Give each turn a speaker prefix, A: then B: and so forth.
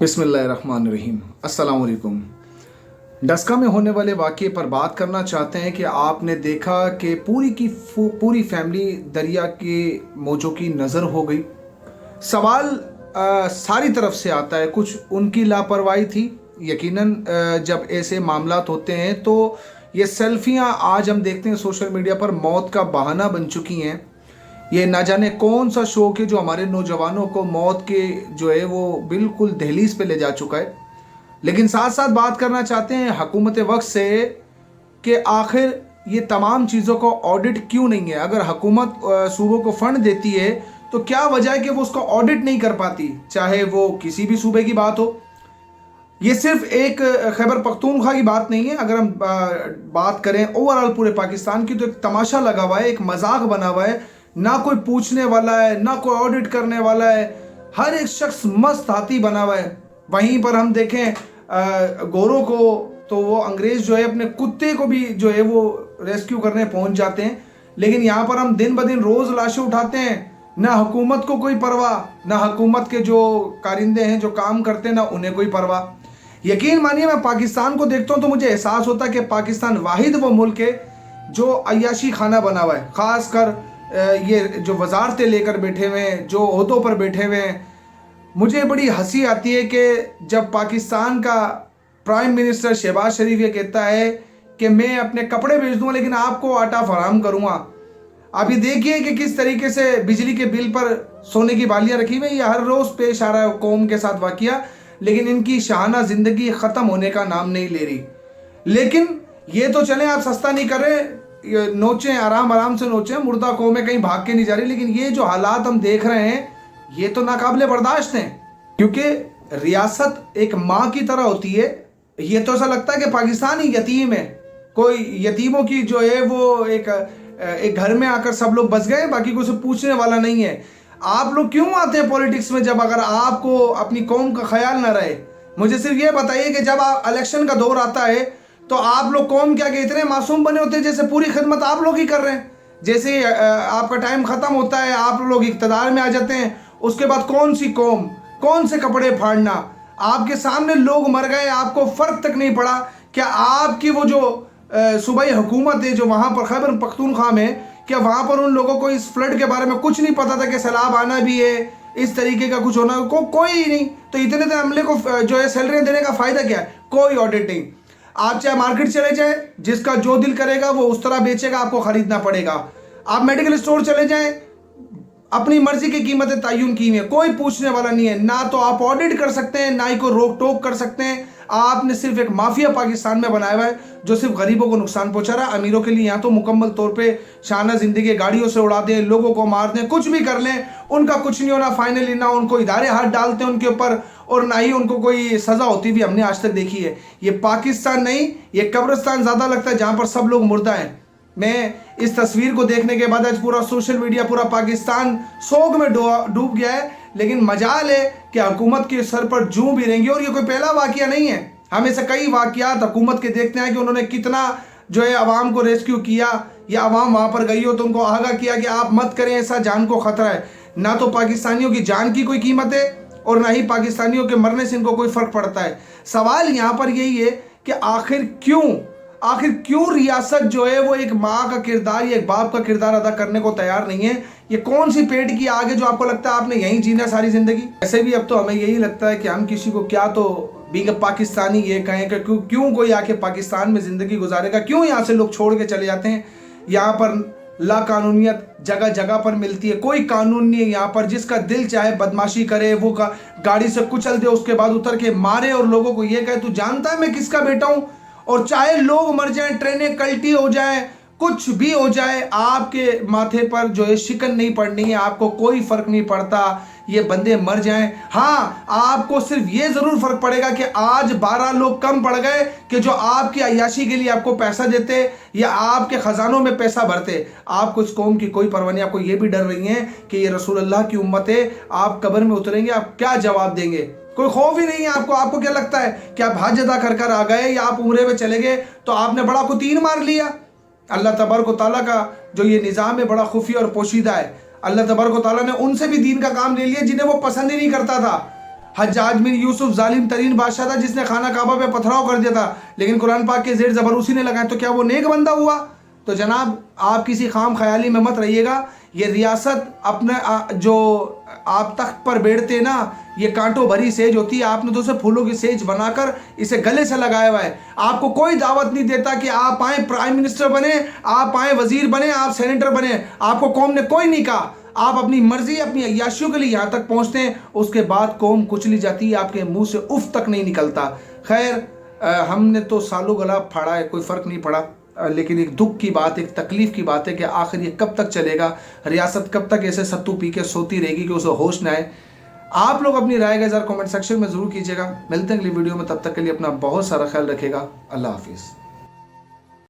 A: बिस्मिल्लाहिर्रहमानिर्रहीम। अस्सलाम वालेकुम। डस्का में होने वाले वाक़ये पर बात करना चाहते हैं कि आपने देखा कि पूरी की पूरी फैमिली दरिया के मौजों की नज़र हो गई। सवाल सारी तरफ से आता है, कुछ उनकी लापरवाही थी। यकीनन जब ऐसे मामलात होते हैं तो ये सेल्फियाँ आज हम देखते हैं सोशल मीडिया पर मौत का बहाना बन चुकी हैं। ये ना जाने कौन सा शौक है जो हमारे नौजवानों को मौत के जो है वो बिल्कुल दहलीज पे ले जा चुका है। लेकिन साथ साथ बात करना चाहते हैं हुकूमत वक्त से कि आखिर ये तमाम चीज़ों को ऑडिट क्यों नहीं है। अगर हुकूमत सूबों को फंड देती है तो क्या वजह है कि वो उसका ऑडिट नहीं कर पाती, चाहे वो किसी भी सूबे की बात हो। ये सिर्फ एक खैबर पख्तूनख्वा की बात नहीं है। अगर हम बात करें ओवरऑल पूरे पाकिस्तान की तो एक तमाशा लगा हुआ है, एक मजाक बना हुआ है। ना कोई पूछने वाला है, ना कोई ऑडिट करने वाला है। हर एक शख्स मस्त हाथी बना हुआ है। वहीं पर हम देखें गोरों को तो वो अंग्रेज़ जो है अपने कुत्ते को भी जो है वो रेस्क्यू करने पहुंच जाते हैं। लेकिन यहाँ पर हम दिन ब दिन रोज़ लाशें उठाते हैं। ना हुकूमत को कोई परवाह, ना हुकूमत के जो कारिंदे हैं जो काम करते हैं, ना उन्हें कोई परवाह। यकीन मानिए मैं पाकिस्तान को देखता हूँ तो मुझे एहसास होता है कि पाकिस्तान वाहिद वो मुल्क है जो अय्याशी खाना बना हुआ है। ख़ास कर ये जो वजारतें लेकर बैठे हुए हैं, जो ओहदों पर बैठे हुए हैं। मुझे बड़ी हंसी आती है कि जब पाकिस्तान का प्राइम मिनिस्टर शहबाज शरीफ ये कहता है कि मैं अपने कपड़े बेच दूंगा लेकिन आपको आटा फराहम करूंगा। आप ये देखिए कि किस तरीके से बिजली के बिल पर सोने की बालियां रखी हुई। ये हर रोज़ पेश आ रहा है कौम के साथ वाक़या, लेकिन इनकी शाहाना ज़िंदगी ख़त्म होने का नाम नहीं ले रही। लेकिन ये तो चलें, आप सस्ता नहीं कर रहे, नोचें, आराम आराम से नोचें, मुर्दा कौमें कहीं भाग के नहीं जा रही। लेकिन ये जो हालात हम देख रहे हैं ये तो नाकाबिले बर्दाश्त हैं, क्योंकि रियासत एक माँ की तरह होती है। ये तो ऐसा लगता है कि पाकिस्तान ही यतीम है, कोई यतीमों की जो है वो एक घर में आकर सब लोग बस गए, बाकी कोई से पूछने वाला नहीं है। आप लोग क्यों आते हैं पॉलिटिक्स में जब अगर आपको अपनी कौम का ख्याल ना रहे? मुझे सिर्फ ये बताइए कि जब इलेक्शन का दौर आता है तो आप लोग कौम क्या के इतने मासूम बने होते हैं जैसे पूरी खिदमत आप लोग ही कर रहे हैं। जैसे आपका टाइम ख़त्म होता है, आप लोग इक़्तिदार में आ जाते हैं, उसके बाद कौन सी कौम, कौन से कपड़े फाड़ना। आपके सामने लोग मर गए, आपको फ़र्क तक नहीं पड़ा। क्या आपकी वो जो सूबाई हुकूमत है जो वहाँ पर खैबर पख्तूनख्वा में, क्या वहाँ पर उन लोगों को इस फ्लड के बारे में कुछ नहीं पता था कि सैलाब आना भी है, इस तरीके का कुछ होना कोई नहीं। तो इतने अमले को जो है सैलरियाँ देने का फ़ायदा क्या है? कोई ऑडिट नहीं। आप चाहे मार्केट चले जाएं, जिसका जो दिल करेगा वो उस तरह बेचेगा, आपको खरीदना पड़ेगा। आप मेडिकल स्टोर चले जाएं, अपनी मर्जी की कीमतें तय्युन की हैं, कोई पूछने वाला नहीं है। ना तो आप ऑडिट कर सकते हैं, ना ही कोई रोक टोक कर सकते हैं। आपने सिर्फ एक माफिया पाकिस्तान में बनाया हुआ है जो सिर्फ गरीबों को नुकसान पहुंचा रहा है। अमीरों के लिए यहाँ तो मुकम्मल तौर पे शाना जिंदगी गाड़ियों से उड़ा दें, लोगों को मार दें, कुछ भी कर लें, उनका कुछ नहीं होना। फाइनली ना उनको इदारे हाथ डालते हैं उनके ऊपर, और ना ही उनको कोई सज़ा होती भी हमने आज तक देखी है। ये पाकिस्तान नहीं, ये कब्रिस्तान ज़्यादा लगता है जहाँ पर सब लोग मुर्दा हैं। मैं इस तस्वीर को देखने के बाद आज पूरा सोशल मीडिया, पूरा पाकिस्तान सोग में डूब गया है। लेकिन मजाल है कि हुकूमत के सर पर जूं भी रहेंगे। और ये कोई पहला वाकया नहीं है, हम ऐसे कई वाकयात हुकूमत के देखते हैं कि उन्होंने कितना जो है आवाम को रेस्क्यू किया, या आवाम वहाँ पर गई हो तो उनको आगाह किया कि आप मत करें ऐसा, जान को ख़तरा है। ना तो पाकिस्तानियों की जान की कोई कीमत है और ना ही पाकिस्तानियों के मरने से इनको कोई फ़र्क पड़ता है। सवाल यहाँ पर यही है कि आखिर क्यों रियासत जो है वो एक माँ का किरदार या एक बाप का किरदार अदा करने को तैयार नहीं है? ये कौन सी पेट की आग है जो आपको लगता है आपने यहीं जीना सारी ज़िंदगी? ऐसे भी अब तो हमें यही लगता है कि हम किसी को क्या तो बीइंग पाकिस्तानी ये कहें कि क्यों कोई आके पाकिस्तान में ज़िंदगी गुजारेगा, क्यों यहाँ से लोग छोड़ के चले जाते हैं। यहाँ पर ला कानूनियत जगह जगह पर मिलती है, कोई कानून नहीं है यहाँ पर। जिसका दिल चाहे बदमाशी करे, वो गाड़ी से कुचल दे, उसके बाद उतर के मारे और लोगों को ये कहे तू जानता है मैं किसका बेटा हूँ। और चाहे लोग मर जाएं, ट्रेनें कल्टी हो जाएं, कुछ भी हो जाए, आपके माथे पर जो है शिकन नहीं पड़नी है, आपको कोई फ़र्क नहीं पड़ता ये बंदे मर जाएं। हाँ, आपको सिर्फ ये ज़रूर फ़र्क पड़ेगा कि आज 12 लोग कम पड़ गए कि जो आपकी अय्याशी के लिए आपको पैसा देते या आपके ख़जानों में पैसा भरते। आपको इस कौम की कोई परवाह नहीं। आपको ये भी डर रही है कि ये रसूल अल्लाह की उम्मत है, आप कब्र में उतरेंगे, आप क्या जवाब देंगे? कोई खौफ ही नहीं है आपको। आपको क्या लगता है कि आप हज अदा कर आ गए या आप उम्रे में चले गए तो आपने बड़ा को तीर मार लिया? अल्लाह तबारक व तआला का जो ये निज़ाम है बड़ा खुफिया और पोशीदा है। अल्लाह तबारक व तआला ने उनसे भी दीन का काम ले लिया जिन्हें वो पसंद ही नहीं करता था। حجاج بن یوسف ظالم ترین بادشاہ تھا جس نے خانہ کعبہ پہ پتھراؤ کر دیا تھا، لیکن قرآن پاک کے زیر زبر اسی نے لگائے، تو کیا وہ نیک بندہ ہوا؟ تو جناب آپ کسی خام خیالی میں مت رہیے گا. یہ ریاست اپنے جو آپ تخت پر بیٹھتے نا، یہ کانٹوں بھری سیج ہوتی ہے، آپ نے تو اسے پھولوں کی سیج بنا کر اسے گلے سے لگایا ہوا ہے. آپ کو کوئی دعوت نہیں دیتا کہ آپ آئیں پرائم منسٹر بنیں، آپ آئیں وزیر بنیں، آپ سینیٹر بنیں. آپ کو قوم نے کوئی نہیں کہا. آپ اپنی مرضی اپنی عیاشیوں کے لیے یہاں تک پہنچتے ہیں، اس کے بعد قوم کچلی جاتی ہے، آپ کے منہ سے اف تک نہیں نکلتا. خیر ہم نے تو سالوں گلا پھاڑا ہے، کوئی فرق نہیں پڑا، لیکن ایک دکھ کی بات، ایک تکلیف کی بات ہے کہ آخر یہ کب تک چلے گا؟ ریاست کب تک ایسے ستو پی کے سوتی رہے گی کہ اسے ہوش نہ آئے؟ آپ لوگ اپنی رائے کا اظہار کمنٹ سیکشن میں ضرور کیجیے گا. ملتے ہیں اگلی ویڈیو میں، تب تک کے لیے اپنا بہت سارا خیال رکھے گا. اللہ حافظ.